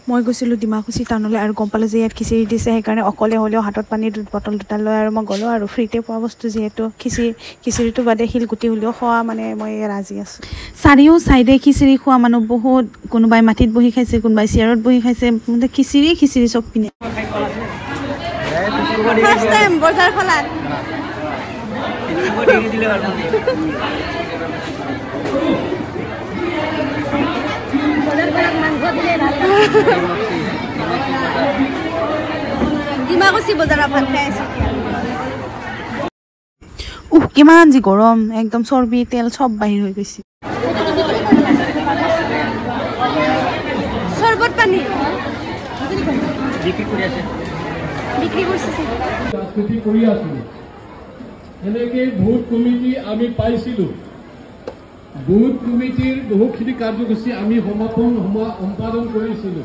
মই গৈছিলোঁ ডিমাকুচি টাউনলৈ আৰু গম পালোঁ যে ইয়াত খিচিৰি দিছে সেইকাৰণে অকলে হ'লেও হাতত পানীৰ বটল দুটা লৈ আৰু মই গ'লোঁ আৰু ফ্ৰীতে পোৱা বস্তু যিহেতু খিচিৰিটো বাদে শিলগুটি হ'লেও খোৱা মানে মই ৰাজি আছোঁ চাৰিও চাইডে খিচিৰি খোৱা মানুহ বহুত কোনোবাই মাটিত বহি খাইছে কোনোবাই চেয়াৰত বহি খাইছে খিচিৰি চব পিনে বজাৰ খোলাত ডিমাকুচি বজাৰত ভাত খাই আছো কিমান যি গৰম একদম চৰ্বি তেল চব বাহিৰ হৈ গৈছে চৰবত পানী বিক্ৰী কৰি আছে এনেকে ভোট কমিটি আমি পাইছিলোঁ ভোট কমিটিৰ বহুখিনি কাৰ্যসূচী আমি সম্পাদন কৰিছিলোঁ